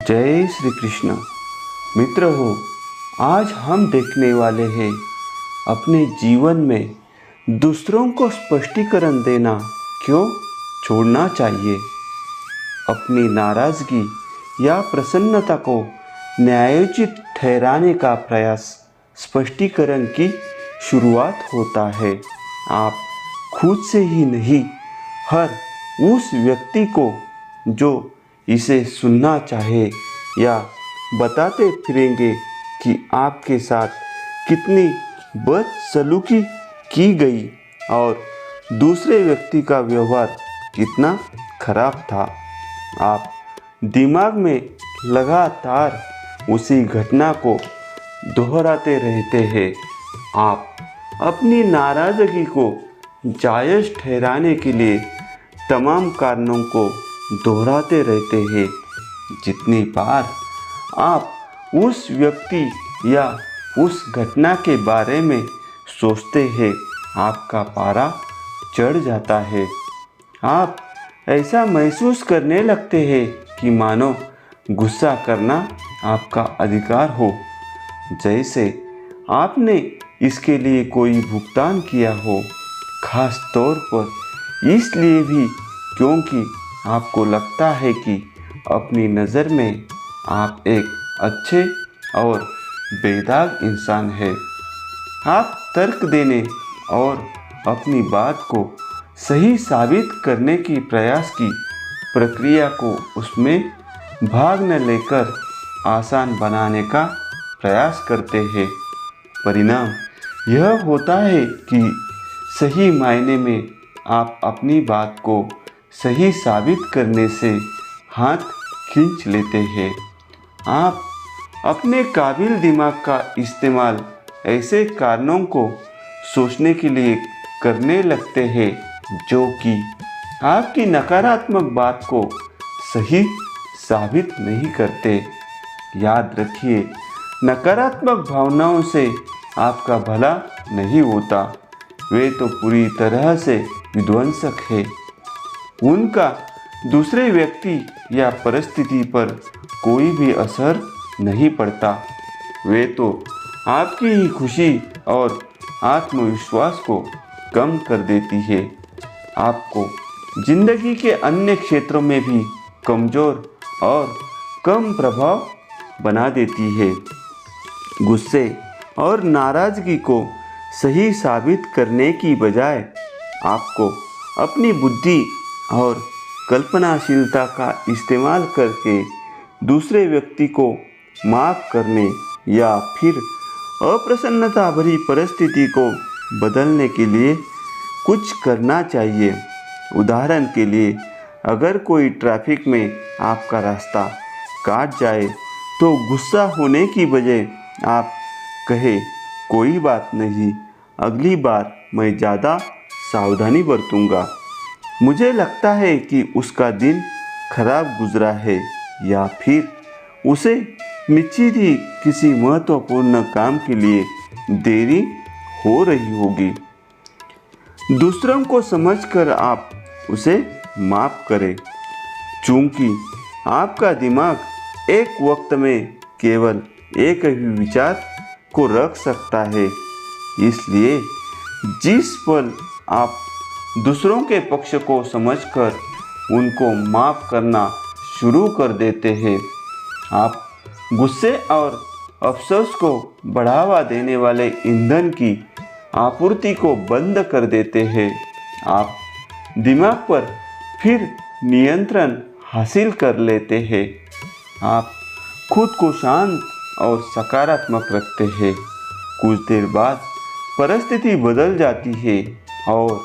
जय श्री कृष्ण। मित्र हो, आज हम देखने वाले हैं अपने जीवन में दूसरों को स्पष्टीकरण देना क्यों छोड़ना चाहिए। अपनी नाराज़गी या प्रसन्नता को न्यायोचित ठहराने का प्रयास स्पष्टीकरण की शुरुआत होता है। आप खुद से ही नहीं, हर उस व्यक्ति को जो इसे सुनना चाहे या बताते फिरेंगे कि आपके साथ कितनी बदसलूकी की गई और दूसरे व्यक्ति का व्यवहार कितना खराब था। आप दिमाग में लगातार उसी घटना को दोहराते रहते हैं। आप अपनी नाराज़गी को जायज़ ठहराने के लिए तमाम कारणों को दोहराते रहते हैं। जितनी बार आप उस व्यक्ति या उस घटना के बारे में सोचते हैं, आपका पारा चढ़ जाता है। आप ऐसा महसूस करने लगते हैं कि मानो गुस्सा करना आपका अधिकार हो, जैसे आपने इसके लिए कोई भुगतान किया हो। खास तौर पर इसलिए भी क्योंकि आपको लगता है कि अपनी नज़र में आप एक अच्छे और बेदाग इंसान हैं। आप तर्क देने और अपनी बात को सही साबित करने की प्रयास की प्रक्रिया को उसमें भाग न लेकर आसान बनाने का प्रयास करते हैं। परिणाम यह होता है कि सही मायने में आप अपनी बात को सही साबित करने से हाथ खींच लेते हैं। आप अपने काबिल दिमाग का इस्तेमाल ऐसे कारणों को सोचने के लिए करने लगते हैं जो कि आपकी नकारात्मक बात को सही साबित नहीं करते। याद रखिए, नकारात्मक भावनाओं से आपका भला नहीं होता। वे तो पूरी तरह से विध्वंसक है। उनका दूसरे व्यक्ति या परिस्थिति पर कोई भी असर नहीं पड़ता। वे तो आपकी ही खुशी और आत्मविश्वास को कम कर देती है, आपको जिंदगी के अन्य क्षेत्रों में भी कमज़ोर और कम प्रभाव बना देती है। गुस्से और नाराज़गी को सही साबित करने की बजाय आपको अपनी बुद्धि और कल्पनाशीलता का इस्तेमाल करके दूसरे व्यक्ति को माफ़ करने या फिर अप्रसन्नता भरी परिस्थिति को बदलने के लिए कुछ करना चाहिए। उदाहरण के लिए, अगर कोई ट्रैफिक में आपका रास्ता काट जाए तो गुस्सा होने की बजाय आप कहें, कोई बात नहीं, अगली बार मैं ज़्यादा सावधानी बरतूंगा। मुझे लगता है कि उसका दिन खराब गुजरा है, या फिर उसे निश्चित ही किसी महत्वपूर्ण काम के लिए देरी हो रही होगी। दूसरों को समझकर आप उसे माफ़ करें, चूंकि आपका दिमाग एक वक्त में केवल एक ही विचार को रख सकता है। इसलिए जिस पल आप दूसरों के पक्ष को समझकर उनको माफ़ करना शुरू कर देते हैं, आप गुस्से और अफसोस को बढ़ावा देने वाले ईंधन की आपूर्ति को बंद कर देते हैं। आप दिमाग पर फिर नियंत्रण हासिल कर लेते हैं। आप खुद को शांत और सकारात्मक रखते हैं। कुछ देर बाद परिस्थिति बदल जाती है और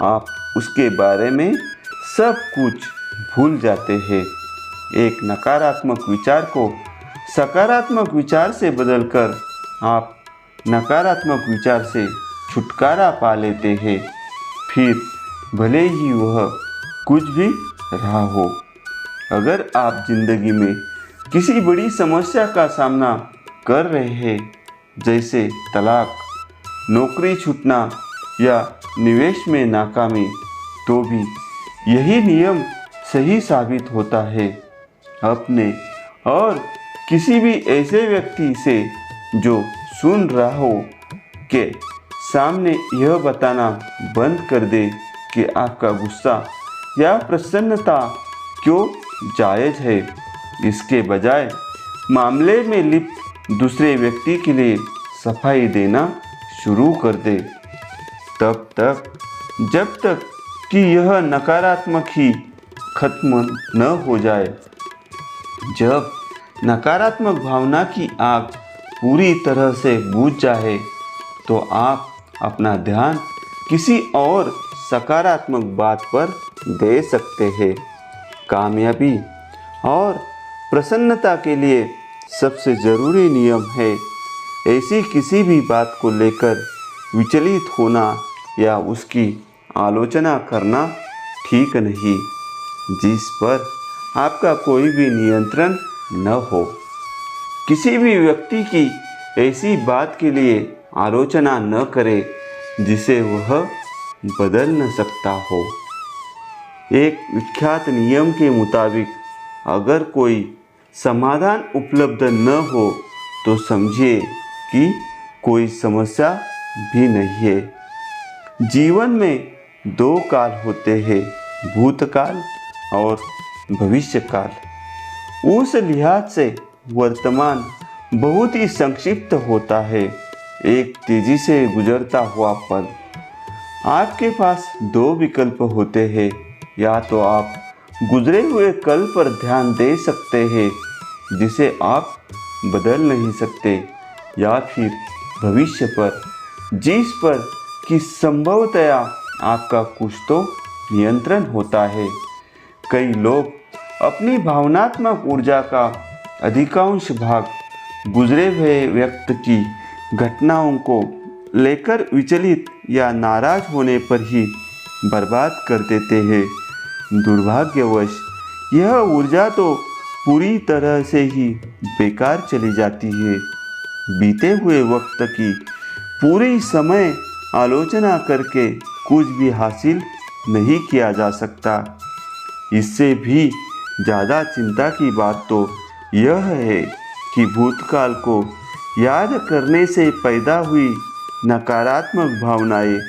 आप उसके बारे में सब कुछ भूल जाते हैं। एक नकारात्मक विचार को सकारात्मक विचार से बदलकर आप नकारात्मक विचार से छुटकारा पा लेते हैं, फिर भले ही वह कुछ भी रहा हो। अगर आप जिंदगी में किसी बड़ी समस्या का सामना कर रहे हैं, जैसे तलाक, नौकरी छूटना या निवेश में नाकामी, तो भी यही नियम सही साबित होता है। अपने और किसी भी ऐसे व्यक्ति से जो सुन रहा हो के सामने यह बताना बंद कर दे कि आपका गुस्सा या प्रसन्नता क्यों जायज़ है। इसके बजाय मामले में लिप्त दूसरे व्यक्ति के लिए सफाई देना शुरू कर दे, तब तक जब तक कि यह नकारात्मक ही खत्म न हो जाए। जब नकारात्मक भावना की आग पूरी तरह से बुझ जाए तो आप अपना ध्यान किसी और सकारात्मक बात पर दे सकते हैं। कामयाबी और प्रसन्नता के लिए सबसे ज़रूरी नियम है ऐसी किसी भी बात को लेकर विचलित होना या उसकी आलोचना करना ठीक नहीं, जिस पर आपका कोई भी नियंत्रण न हो। किसी भी व्यक्ति की ऐसी बात के लिए आलोचना न करे जिसे वह बदल न सकता हो। एक विख्यात नियम के मुताबिक अगर कोई समाधान उपलब्ध न हो तो समझिए कि कोई समस्या भी नहीं है। जीवन में दो काल होते हैं, भूतकाल और भविष्यकाल। उस लिहाज से वर्तमान बहुत ही संक्षिप्त होता है, एक तेजी से गुजरता हुआ पल। आपके पास दो विकल्प होते हैं, या तो आप गुजरे हुए कल पर ध्यान दे सकते हैं जिसे आप बदल नहीं सकते, या फिर भविष्य पर जिस पर कि संभवतया आपका कुछ तो नियंत्रण होता है। कई लोग अपनी भावनात्मक ऊर्जा का अधिकांश भाग गुजरे हुए व्यक्ति की घटनाओं को लेकर विचलित या नाराज होने पर ही बर्बाद कर देते हैं। दुर्भाग्यवश यह ऊर्जा तो पूरी तरह से ही बेकार चली जाती है। बीते हुए वक्त की पूरी समय आलोचना करके कुछ भी हासिल नहीं किया जा सकता। इससे भी ज़्यादा चिंता की बात तो यह है कि भूतकाल को याद करने से पैदा हुई नकारात्मक भावनाएं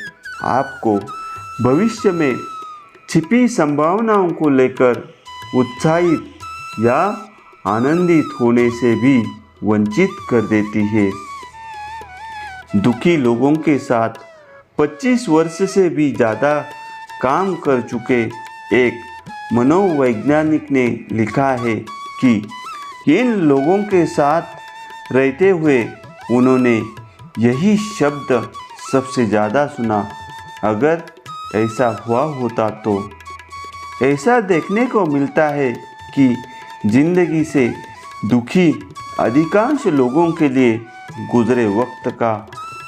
आपको भविष्य में छिपी संभावनाओं को लेकर उत्साहित या आनंदित होने से भी वंचित कर देती है। दुखी लोगों के साथ 25 वर्ष से भी ज़्यादा काम कर चुके एक मनोवैज्ञानिक ने लिखा है कि इन लोगों के साथ रहते हुए उन्होंने यही शब्द सबसे ज़्यादा सुना, अगर ऐसा हुआ होता तो। ऐसा देखने को मिलता है कि जिंदगी से दुखी अधिकांश लोगों के लिए गुजरे वक्त का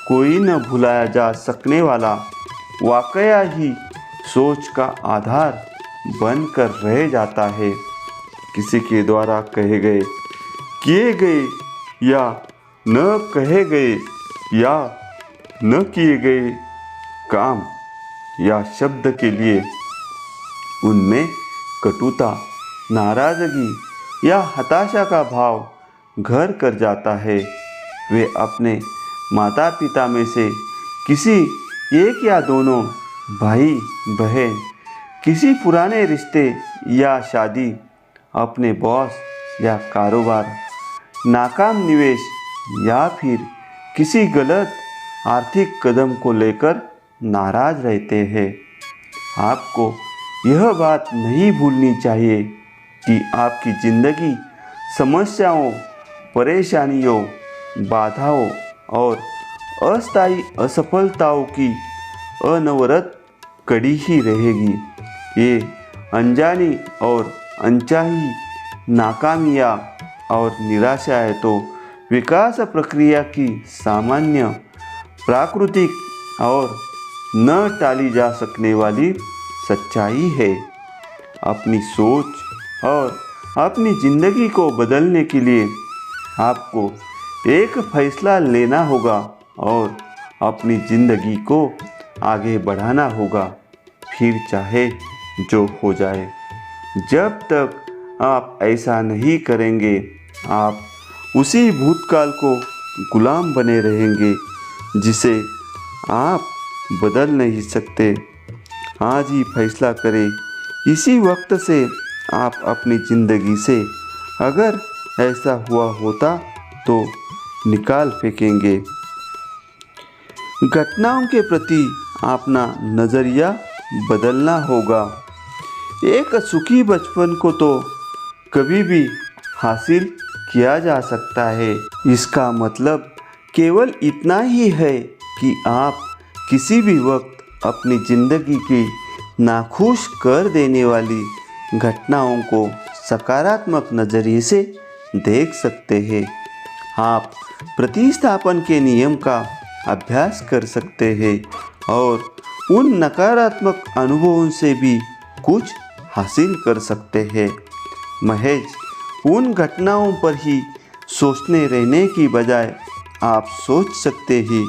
कोई न भुलाया जा सकने वाला वाकया ही सोच का आधार बनकर रह जाता है। किसी के द्वारा कहे गए, किए गए या न कहे गए या न किए गए काम या शब्द के लिए उनमें कटुता, नाराजगी या हताशा का भाव घर कर जाता है। वे अपने माता पिता में से किसी एक या दोनों भाई बहन, किसी पुराने रिश्ते या शादी, अपने बॉस या कारोबार, नाकाम निवेश या फिर किसी गलत आर्थिक कदम को लेकर नाराज रहते हैं। आपको यह बात नहीं भूलनी चाहिए कि आपकी ज़िंदगी समस्याओं, परेशानियों, बाधाओं और अस्थायी असफलताओं की अनवरत कड़ी ही रहेगी। ये अनजानी और अनचाही नाकामियाँ और निराशाएं तो विकास प्रक्रिया की सामान्य, प्राकृतिक और न टाली जा सकने वाली सच्चाई है। अपनी सोच और अपनी ज़िंदगी को बदलने के लिए आपको एक फैसला लेना होगा और अपनी ज़िंदगी को आगे बढ़ाना होगा, फिर चाहे जो हो जाए। जब तक आप ऐसा नहीं करेंगे, आप उसी भूतकाल को गुलाम बने रहेंगे जिसे आप बदल नहीं सकते। आज ही फैसला करें, इसी वक्त से आप अपनी ज़िंदगी से अगर ऐसा हुआ होता तो निकाल फेंकेंगे। घटनाओं के प्रति अपना नज़रिया बदलना होगा। एक सुखी बचपन को तो कभी भी हासिल किया जा सकता है। इसका मतलब केवल इतना ही है कि आप किसी भी वक्त अपनी ज़िंदगी की नाखुश कर देने वाली घटनाओं को सकारात्मक नज़रिए से देख सकते हैं। आप प्रतिस्थापन के नियम का अभ्यास कर सकते हैं और उन नकारात्मक अनुभवों से भी कुछ हासिल कर सकते हैं। महज उन घटनाओं पर ही सोचने रहने की बजाय आप सोच सकते हैं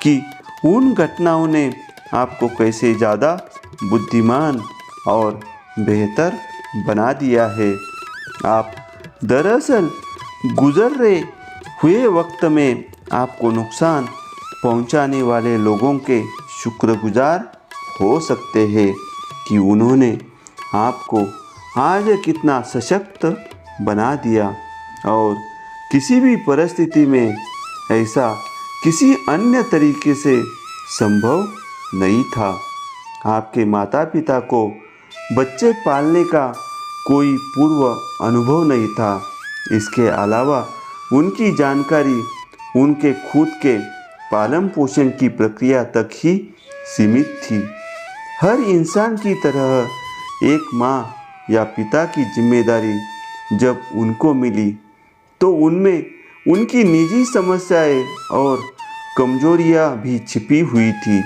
कि उन घटनाओं ने आपको कैसे ज़्यादा बुद्धिमान और बेहतर बना दिया है। आप दरअसल गुजर रहे हुए वक्त में आपको नुकसान पहुंचाने वाले लोगों के शुक्रगुजार हो सकते हैं कि उन्होंने आपको आज कितना सशक्त बना दिया और किसी भी परिस्थिति में ऐसा किसी अन्य तरीके से संभव नहीं था। आपके माता पिता को बच्चे पालने का कोई पूर्व अनुभव नहीं था। इसके अलावा उनकी जानकारी उनके खुद के पालन पोषण की प्रक्रिया तक ही सीमित थी। हर इंसान की तरह एक माँ या पिता की जिम्मेदारी जब उनको मिली तो उनमें उनकी निजी समस्याएं और कमजोरियां भी छिपी हुई थी,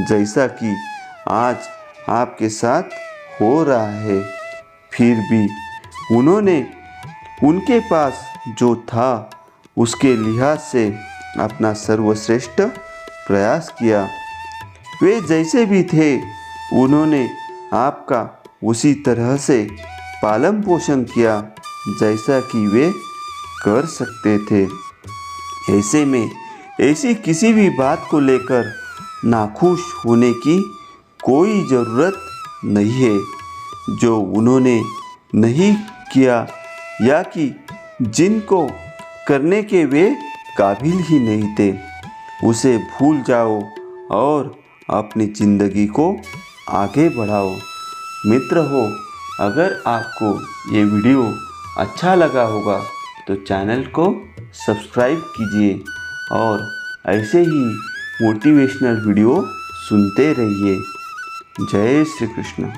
जैसा कि आज आपके साथ हो रहा है। फिर भी उन्होंने उनके पास जो था उसके लिहाज से अपना सर्वश्रेष्ठ प्रयास किया। वे जैसे भी थे उन्होंने आपका उसी तरह से पालन पोषण किया जैसा कि वे कर सकते थे। ऐसे में ऐसी किसी भी बात को लेकर नाखुश होने की कोई ज़रूरत नहीं है जो उन्होंने नहीं किया या कि जिनको करने के वे काबिल ही नहीं थे। उसे भूल जाओ और अपनी ज़िंदगी को आगे बढ़ाओ। मित्र हो, अगर आपको ये वीडियो अच्छा लगा होगा तो चैनल को सब्सक्राइब कीजिए और ऐसे ही मोटिवेशनल वीडियो सुनते रहिए। जय श्री कृष्ण।